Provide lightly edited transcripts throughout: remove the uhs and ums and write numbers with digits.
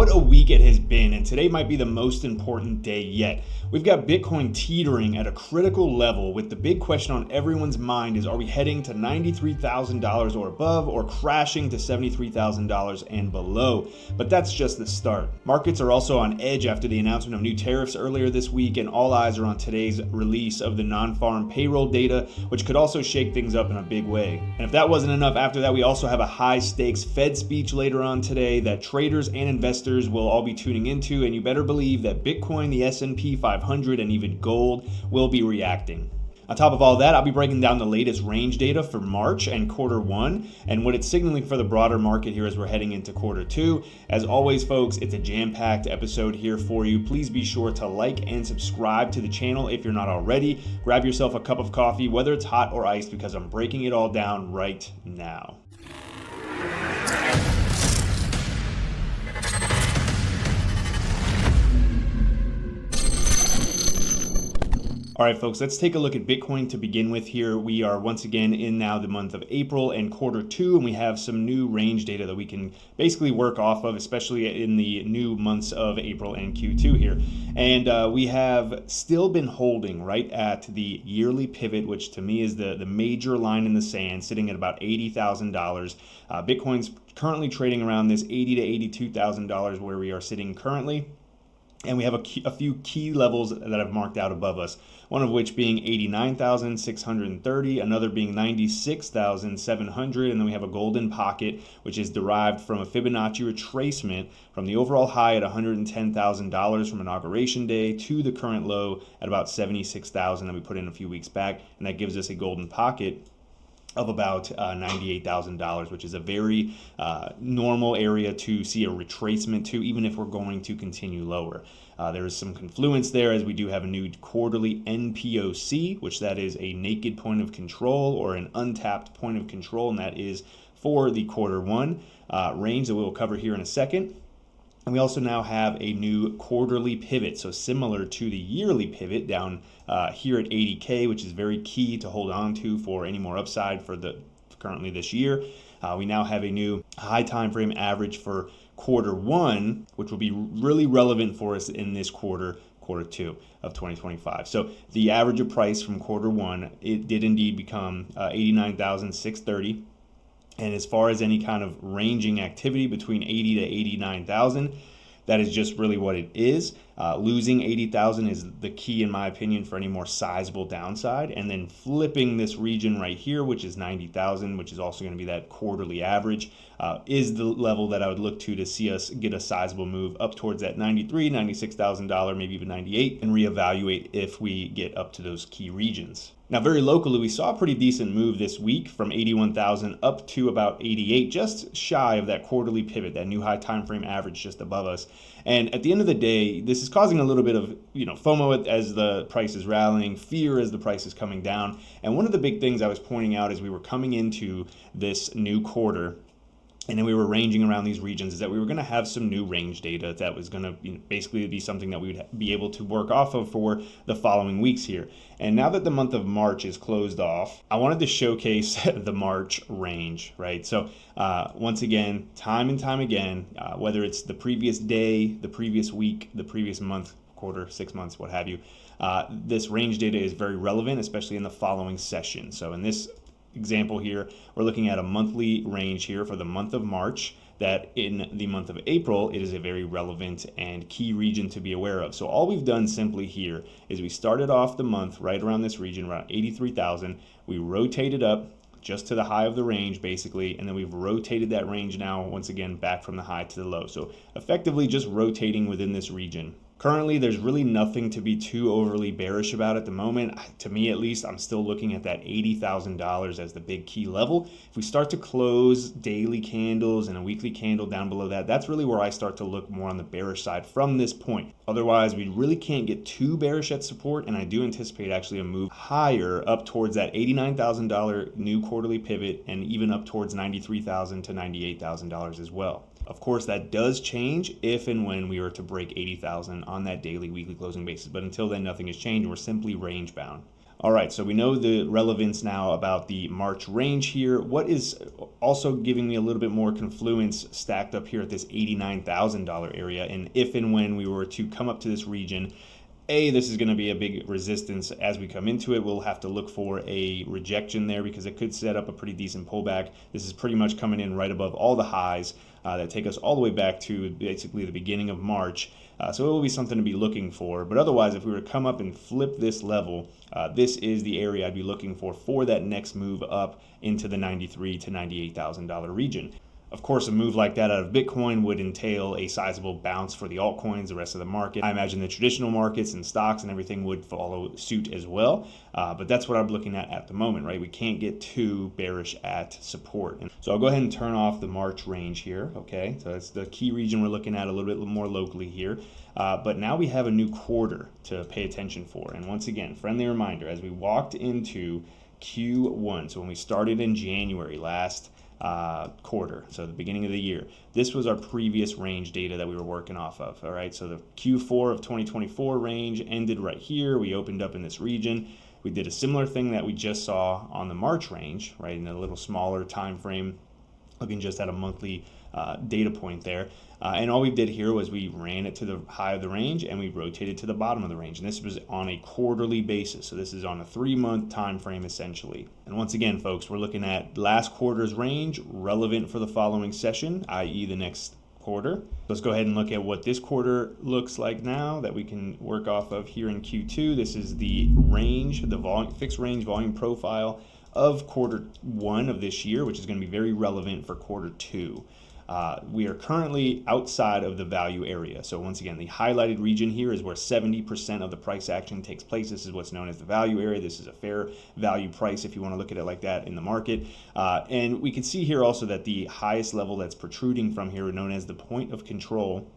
What a week it has been, and today might be the most important day yet. We've got Bitcoin teetering at a critical level, with the big question on everyone's mind is, are we heading to $93,000 or above, or crashing to $73,000 and below? But that's just the start. Markets are also on edge after the announcement of new tariffs earlier this week, and all eyes are on today's release of the non-farm payroll data, which could also shake things up in a big way. And if that wasn't enough, after that we also have a high-stakes Fed speech later on today that traders and investors will all be tuning into, and you better believe that Bitcoin, the S&P 500, and even gold will be reacting. On top of all that, I'll be breaking down the latest range data for March and quarter one and what it's signaling for the broader market here as we're heading into quarter two. As always, folks, it's a jam-packed episode here for you. Please be sure to like and subscribe to the channel if you're not already. Grab yourself a cup of coffee, whether it's hot or iced, because I'm breaking it all down right now. All right, folks, let's take a look at Bitcoin to begin with here. We are once again in now the month of April and quarter two, and we have some new range data that we can basically work off of, especially in the new months of April and Q2 here. And we have still been holding right at the yearly pivot, which to me is the major line in the sand, sitting at about $80,000. Bitcoin's currently trading around this $80,000 to $82,000 where we are sitting currently. And we have a few key levels that I've marked out above us, one of which being 89,630, another being 96,700, and then we have a golden pocket, which is derived from a Fibonacci retracement from the overall high at $110,000 from inauguration day to the current low at about 76,000 that we put in a few weeks back, and that gives us a golden pocket of about $98,000, which is a very normal area to see a retracement to, even if we're going to continue lower. There is some confluence there, as we do have a new quarterly NPOC, which that is a naked point of control or an untapped point of control, and that is for the quarter one range that we'll cover here in a second. And we also now have a new quarterly pivot, so similar to the yearly pivot down here at 80K, which is very key to hold on to for any more upside for currently this year. We now have a new high time frame average for quarter one, which will be really relevant for us in this quarter two of 2025. So the average of price from quarter one, it did indeed become 89,630. And as far as any kind of ranging activity between 80 to 89,000, that is just really what it is. Losing 80,000 is the key, in my opinion, for any more sizable downside. And then flipping this region right here, which is 90,000, which is also going to be that quarterly average, is the level that I would look to see us get a sizable move up towards that $93,000, $96,000, maybe even 98, and reevaluate if we get up to those key regions. Now, very locally, we saw a pretty decent move this week from 81,000 up to about 88, just shy of that quarterly pivot, that new high time frame average just above us. And at the end of the day, this is causing a little bit of FOMO as the price is rallying, fear as the price is coming down. And one of the big things I was pointing out as we were coming into this new quarter, and then we were ranging around these regions, is that we were going to have some new range data that was going to basically be something that we would be able to work off of for the following weeks here. And now that the month of March is closed off, I wanted to showcase the March range, right? So once again, time and time again, whether it's the previous day, the previous week, the previous month, quarter, 6 months, what have you, this range data is very relevant, especially in the following session. So in this example here, we're looking at a monthly range here for the month of March, that in the month of April, it is a very relevant and key region to be aware of. So all we've done simply here is we started off the month right around this region, around 83,000. We rotated up just to the high of the range, basically, and then we've rotated that range now, once again, back from the high to the low. So effectively just rotating within this region. Currently, there's really nothing to be too overly bearish about at the moment. To me, at least, I'm still looking at that $80,000 as the big key level. If we start to close daily candles and a weekly candle down below that, that's really where I start to look more on the bearish side from this point. Otherwise, we really can't get too bearish at support, and I do anticipate actually a move higher up towards that $89,000 new quarterly pivot, and even up towards $93,000 to $98,000 as well. Of course, that does change if and when we were to break 80,000 on that daily, weekly closing basis. But until then, nothing has changed. We're simply range bound. All right, so we know the relevance now about the March range here. What is also giving me a little bit more confluence stacked up here at this $89,000 area, and if and when we were to come up to this region, this is going to be a big resistance as we come into it. We'll have to look for a rejection there because it could set up a pretty decent pullback. This is pretty much coming in right above all the highs that take us all the way back to basically the beginning of March. So it will be something to be looking for. But otherwise, if we were to come up and flip this level, this is the area I'd be looking for that next move up into the $93,000 to $98,000 region. Of course, a move like that out of Bitcoin would entail a sizable bounce for the altcoins, the rest of the market. I imagine the traditional markets and stocks and everything would follow suit as well. But that's what I'm looking at the moment, right? We can't get too bearish at support. So I'll go ahead and turn off the March range here, okay? So that's the key region we're looking at a little bit more locally here. But now we have a new quarter to pay attention for. And once again, friendly reminder, as we walked into Q1, so when we started in January last quarter, so the beginning of the year, this was our previous range data that we were working off of. All right, so the Q4 of 2024 range ended right here. We opened up in this region. We did a similar thing that we just saw on the March range, right, in a little smaller time frame, looking just at a monthly data point there. And all we did here was we ran it to the high of the range and we rotated to the bottom of the range. And this was on a quarterly basis. So this is on a 3-month time frame essentially. And once again, folks, we're looking at last quarter's range relevant for the following session, i.e. the next quarter. Let's go ahead and look at what this quarter looks like now that we can work off of here in Q2. This is the range, the volume, fixed range volume profile of Q1 of this year, which is going to be very relevant for Q2. We are currently outside of the value area. So once again, the highlighted region here is where 70% of the price action takes place. This is what's known as the value area. This is a fair value price if you want to look at it like that in the market. And we can see here also that the highest level that's protruding from here, known as the point of control.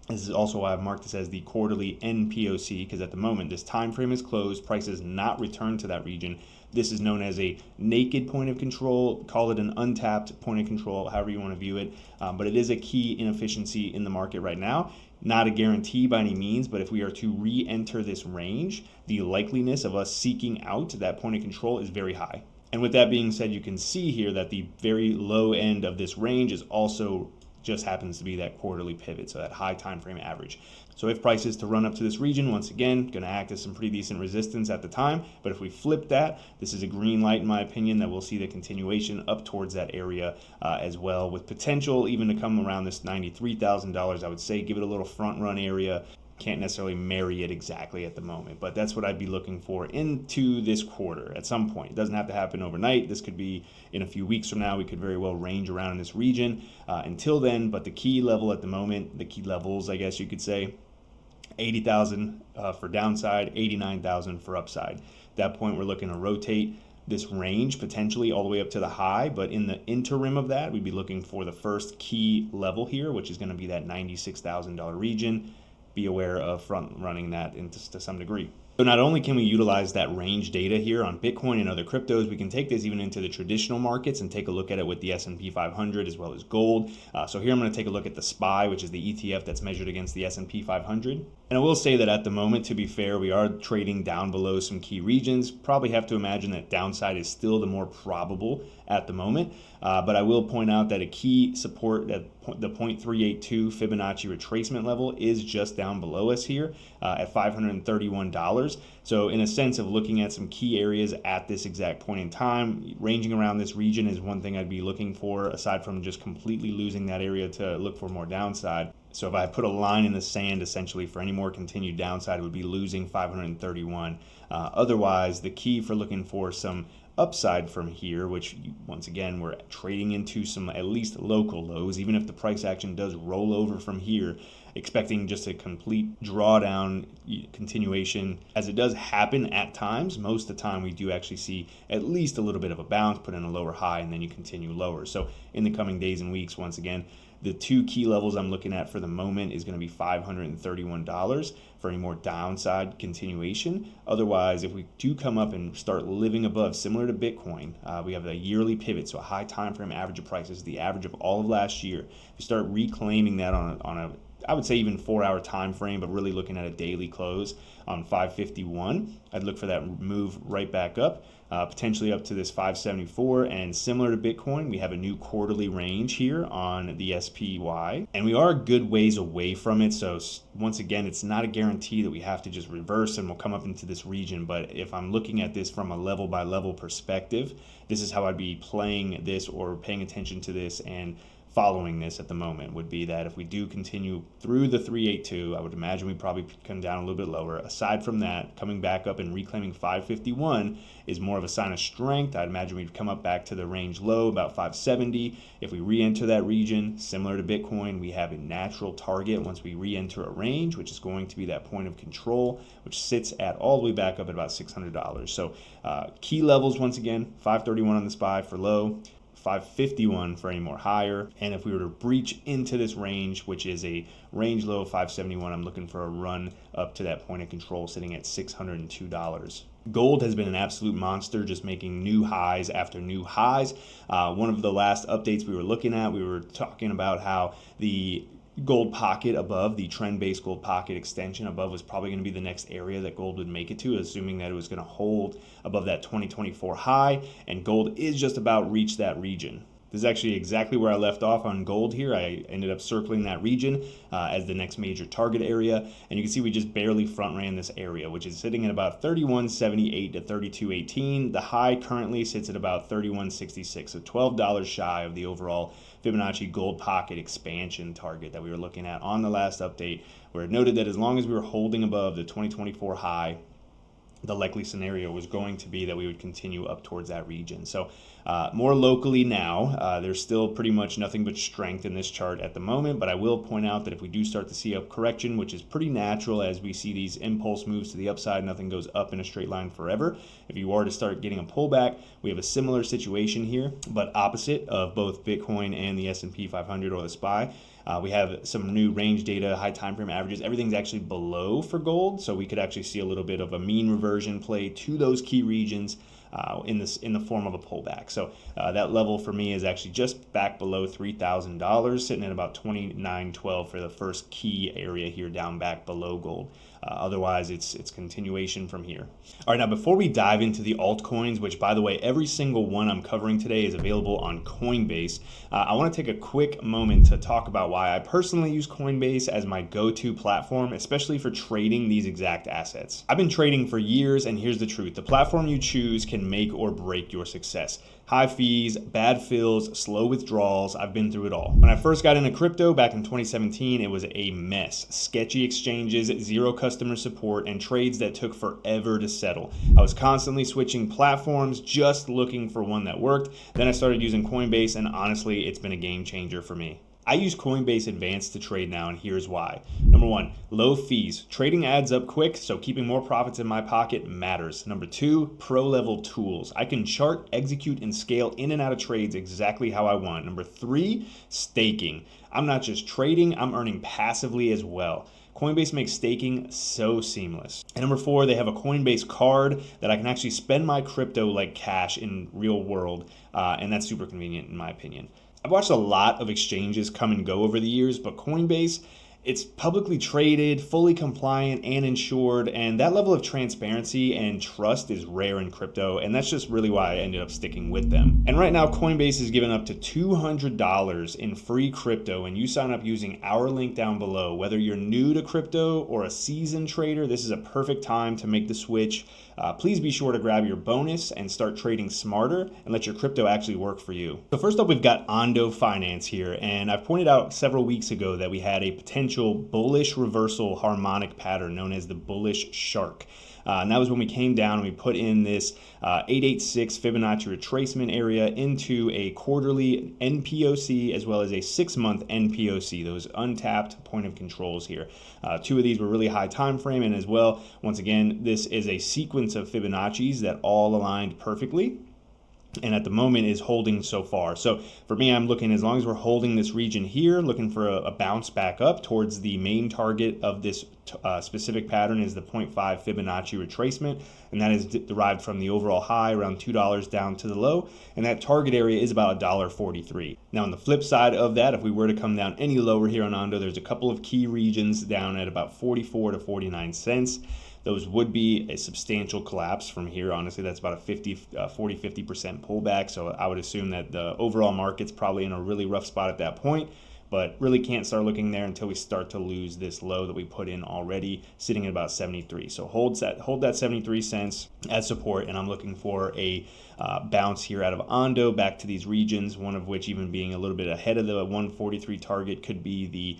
This is also why I've marked this as the quarterly NPOC, because at the moment this time frame is closed, price has not returned to that region. This is known as a naked point of control, call it an untapped point of control, however you want to view it. But it is a key inefficiency in the market right now. Not a guarantee by any means, but if we are to re-enter this range, the likeliness of us seeking out that point of control is very high. And with that being said, you can see here that the very low end of this range is also just happens to be that quarterly pivot, so that high time frame average. So if price is to run up to this region, once again, going to act as some pretty decent resistance at the time. But if we flip that, this is a green light in my opinion that we'll see the continuation up towards that area as well, with potential even to come around this $93,000. I would say give it a little front run area. Can't necessarily marry it exactly at the moment, but that's what I'd be looking for into this quarter at some point. It doesn't have to happen overnight. This could be in a few weeks from now. We could very well range around in this region until then, but the key level at the moment, the key levels, I guess you could say, 80,000 for downside, 89,000 for upside. At that point, we're looking to rotate this range potentially all the way up to the high, but in the interim of that, we'd be looking for the first key level here, which is going to be that $96,000 region. Be aware of front running that to some degree. So not only can we utilize that range data here on Bitcoin and other cryptos, we can take this even into the traditional markets and take a look at it with the S&P 500 as well as gold. So here I'm going to take a look at the SPY, which is the ETF that's measured against the S&P 500. And I will say that at the moment, to be fair, we are trading down below some key regions. Probably have to imagine that downside is still the more probable at the moment. But I will point out that a key support at the 0.382 Fibonacci retracement level is just down below us here at $531. So in a sense of looking at some key areas at this exact point in time, ranging around this region is one thing I'd be looking for, aside from just completely losing that area to look for more downside. So if I put a line in the sand, essentially for any more continued downside, it would be losing 531. Otherwise, the key for looking for some upside from here, which once again, we're trading into some at least local lows, even if the price action does roll over from here, expecting just a complete drawdown continuation, as it does happen at times. Most of the time we do actually see at least a little bit of a bounce, put in a lower high, and then you continue lower. So in the coming days and weeks, once again, the two key levels I'm looking at for the moment is going to be $531 for any more downside continuation. Otherwise, if we do come up and start living above, similar to Bitcoin, we have a yearly pivot, so a high time frame average of prices, the average of all of last year. If you start reclaiming that on a I would say even 4-hour time frame, but really looking at a daily close on 551, I'd look for that move right back up, potentially up to this 574. And similar to Bitcoin, we have a new quarterly range here on the SPY, and we are a good ways away from it. So once again, it's not a guarantee that we have to just reverse and we'll come up into this region. But if I'm looking at this from a level by level perspective, this is how I'd be playing this or paying attention to this and following this at the moment, would be that if we do continue through the 382, I would imagine we probably come down a little bit lower. Aside from that, coming back up and reclaiming 551 is more of a sign of strength. I'd imagine we'd come up back to the range low, about 570. If we re-enter that region, similar to Bitcoin, we have a natural target once we re-enter a range, which is going to be that point of control, which sits at all the way back up at about $600. So key levels, once again, 531 on the SPY for low, 551 for any more higher. And if we were to breach into this range, which is a range low of 571, I'm looking for a run up to that point of control sitting at $602. Gold has been an absolute monster, just making new highs after new highs. One of the last updates we were looking at, we were talking about how the gold pocket above, the trend-based gold pocket extension above, was probably going to be the next area that gold would make it to, assuming that it was going to hold above that 2024 high, and gold is just about reached that region. This is actually exactly where I left off on gold here. I ended up circling that region as the next major target area. And you can see we just barely front ran this area, which is sitting at about 31.78 to 32.18. The high currently sits at about 31.66, so $12 shy of the overall Fibonacci gold pocket expansion target that we were looking at on the last update, where it noted that as long as we were holding above the 2024 high, the likely scenario was going to be that we would continue up towards that region. So more locally now, there's still pretty much nothing but strength in this chart at the moment, but I will point out that if we do start to see a correction, which is pretty natural as we see these impulse moves to the upside, nothing goes up in a straight line forever. If you are to start getting a pullback, we have a similar situation here, but opposite of both Bitcoin and the S&P 500 or the SPY. We have some new range data, high time frame averages. Everything's actually below for gold, so we could actually see a little bit of a mean reversion play to those key regions in the form of a pullback. So that level for me is actually just back below $3,000, sitting at about 29.12 for the first key area here, down back below gold. Otherwise, it's continuation from here. All right, now before we dive into the altcoins, which by the way, every single one I'm covering today is available on Coinbase, I want to take a quick moment to talk about why I personally use Coinbase as my go-to platform, especially for trading these exact assets. I've been trading for years, and here's the truth. The platform you choose can make or break your success. High fees, bad fills, slow withdrawals, I've been through it all. When I first got into crypto back in 2017, it was a mess. Sketchy exchanges, zero customer support, and trades that took forever to settle. I was constantly switching platforms, just looking for one that worked. Then I started using Coinbase, and honestly, it's been a game changer for me. I use Coinbase Advanced to trade now, and here's why. Number one, low fees. Trading adds up quick, so keeping more profits in my pocket matters. Number two, pro-level tools. I can chart, execute, and scale in and out of trades exactly how I want. Number three, staking. I'm not just trading, I'm earning passively as well. Coinbase makes staking so seamless. And number four, they have a Coinbase card that I can actually spend my crypto like cash in real world, and that's super convenient in my opinion. I've watched a lot of exchanges come and go over the years, but Coinbase, it's publicly traded, fully compliant, and insured, and that level of transparency and trust is rare in crypto, and that's just really why I ended up sticking with them. And right now, Coinbase is giving up to $200 in free crypto, and you sign up using our link down below. Whether you're new to crypto or a seasoned trader, this is a perfect time to make the switch. Please be sure to grab your bonus and start trading smarter and let your crypto actually work for you. So first up, we've got ONDO Finance here, and I've pointed out several weeks ago that we had a potential bullish reversal harmonic pattern known as the bullish shark. And that was when we came down and we put in this 886 Fibonacci retracement area into a quarterly NPOC as well as a 6-month NPOC, those untapped point of controls here. Two of these were really high time frame, and as well, once again, this is a sequence of Fibonacci's that all aligned perfectly. and at the moment is holding so far. So for me, I'm looking, as long as we're holding this region here, looking for a bounce back up towards the main target of this specific pattern is the 0.5 Fibonacci retracement, and that is derived from the overall high around $2 down to the low, and that target area is about $1.43. Now on the flip side of that, if we were to come down any lower here on ONDO, there's a couple of key regions down at about 44 to 49 cents. Those would be a substantial collapse from here. Honestly, that's about a 40-50% pullback. So I would assume that the overall market's probably in a really rough spot at that point, but really can't start looking there until we start to lose this low that we put in already, sitting at about 73. So hold that 73 cents as support, and I'm looking for a bounce here out of ONDO back to these regions, one of which even being a little bit ahead of the 143 target could be the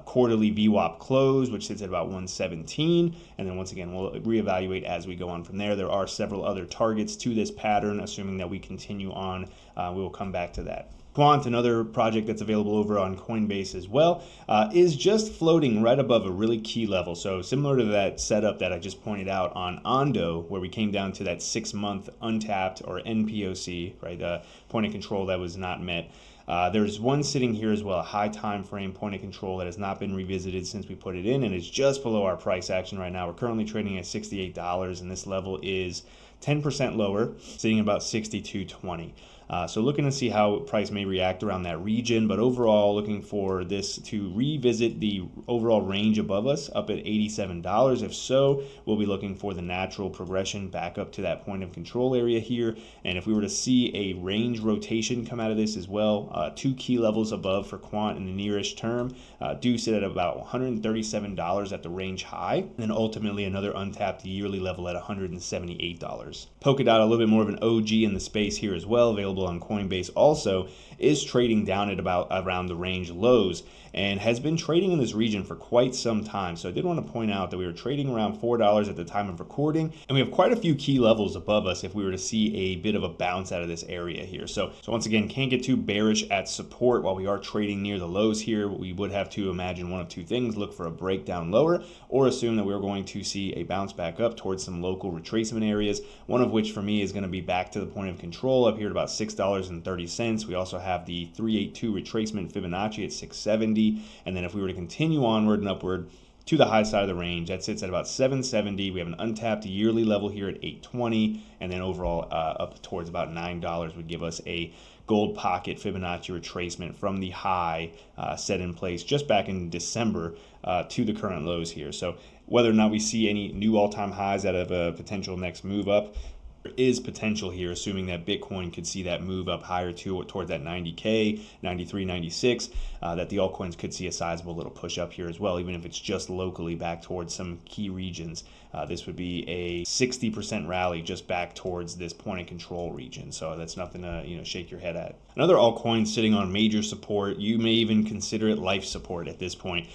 quarterly VWAP close, which sits at about 117. And then once again, we'll reevaluate as we go on from there. There are several other targets to this pattern, assuming that we continue on. We will come back to that. Quant, another project that's available over on Coinbase as well, is just floating right above a really key level. So similar to that setup that I just pointed out on ONDO, where we came down to that 6-month untapped or NPOC, right, point of control that was not met. There's one sitting here as well, a high time frame point of control that has not been revisited since we put it in, and is just below our price action right now. We're currently trading at $68, and this level is 10% lower, sitting at about $62.20. So looking to see how price may react around that region, but overall looking for this to revisit the overall range above us up at $87. If so, we'll be looking for the natural progression back up to that point of control area here. And if we were to see a range rotation come out of this as well, two key levels above for quant in the nearest term do sit at about $137 at the range high, and then ultimately another untapped yearly level at $178. Polkadot, a little bit more of an OG in the space here as well, available on Coinbase also, is trading down at about around the range lows and has been trading in this region for quite some time. So I did want to point out that we were trading around $4 at the time of recording, and we have quite a few key levels above us if we were to see a bit of a bounce out of this area here. So once again, can't get too bearish at support while we are trading near the lows here. We would have to imagine one of two things: look for a breakdown lower, or assume that we're going to see a bounce back up towards some local retracement areas, one of which for me is going to be back to the point of control up here at about $6.30. We also have the 382 retracement Fibonacci at 670, and then if we were to continue onward and upward to the high side of the range, that sits at about 770. We have an untapped yearly level here at 820, and then overall up towards about $9 would give us a gold pocket Fibonacci retracement from the high set in place just back in December to the current lows here. So whether or not we see any new all-time highs out of a potential next move up, there is potential here, assuming that Bitcoin could see that move up higher toward that 90K, 93, 96, that the altcoins could see a sizable little push up here as well, even if it's just locally back towards some key regions. This would be a 60% rally just back towards this point of control region. So that's nothing to shake your head at. Another altcoin sitting on major support, you may even consider it life support at this point,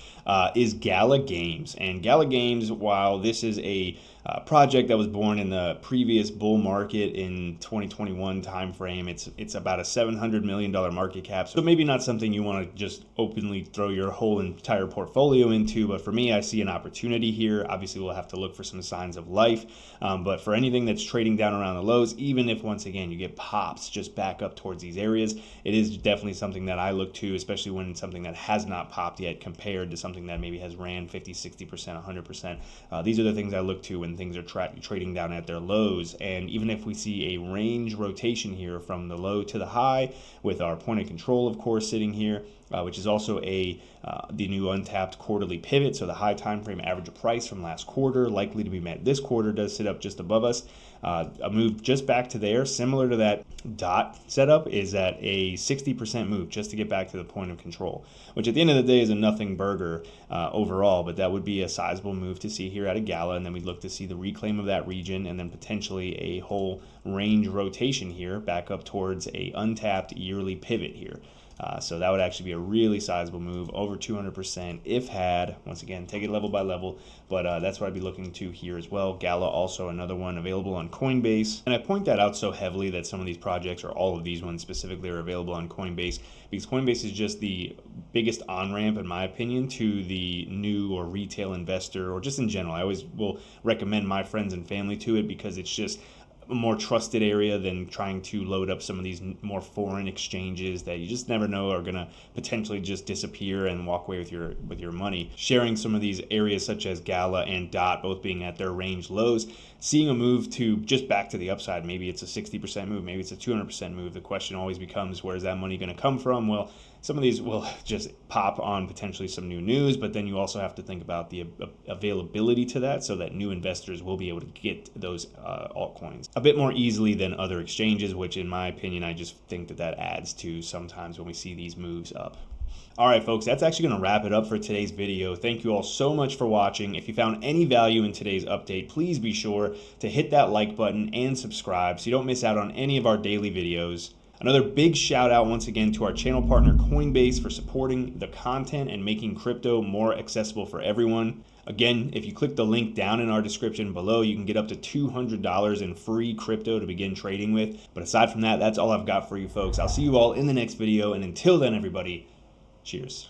is GALA Games. And GALA Games, while this is a project that was born in the previous bull market in 2021 timeframe, it's about a $700 million market cap. So maybe not something you want to just openly throw your whole entire portfolio into, but for me, I see an opportunity here. Obviously, we'll have to look for some signs of life, but for anything that's trading down around the lows, even if once again you get pops just back up towards these areas, it is definitely something that I look to, especially when it's something that has not popped yet compared to something that maybe has ran 50, 60%, 100%. These are the things I look to when things are trading down at their lows. And even if we see a range rotation here from the low to the high, with our point of control, of course, sitting here, which is also the new untapped quarterly pivot. So the high time frame average price from last quarter, likely to be met this quarter, does sit up just above us. A move just back to there, similar to that dot setup, is at a 60% move just to get back to the point of control, which at the end of the day is a nothing burger overall, but that would be a sizable move to see here at a GALA. And then we look to see the reclaim of that region, and then potentially a whole range rotation here back up towards a untapped yearly pivot here. So that would actually be a really sizable move, over 200% if had. Once again, take it level by level, but that's what I'd be looking to here as well. GALA, also another one available on Coinbase. And I point that out so heavily that some of these projects, or all of these ones specifically, are available on Coinbase, because Coinbase is just the biggest on-ramp, in my opinion, to the new or retail investor, or just in general. I always will recommend my friends and family to it, because it's just a more trusted area than trying to load up some of these more foreign exchanges that you just never know are going to potentially just disappear and walk away with your money. Sharing some of these areas such as GALA and DOT both being at their range lows, seeing a move to just back to the upside. Maybe it's a 60% move, maybe it's a 200% move. The question always becomes, where's that money going to come from? Well, some of these will just pop on potentially some new news, but then you also have to think about the availability to that so that new investors will be able to get those altcoins a bit more easily than other exchanges, which in my opinion, I just think that adds to sometimes when we see these moves up. All right, folks, that's actually going to wrap it up for today's video. Thank you all so much for watching. If you found any value in today's update, please be sure to hit that like button and subscribe so you don't miss out on any of our daily videos. Another big shout out once again to our channel partner Coinbase for supporting the content and making crypto more accessible for everyone. Again, if you click the link down in our description below, you can get up to $200 in free crypto to begin trading with. But aside from that, that's all I've got for you folks. I'll see you all in the next video, and until then, everybody, cheers.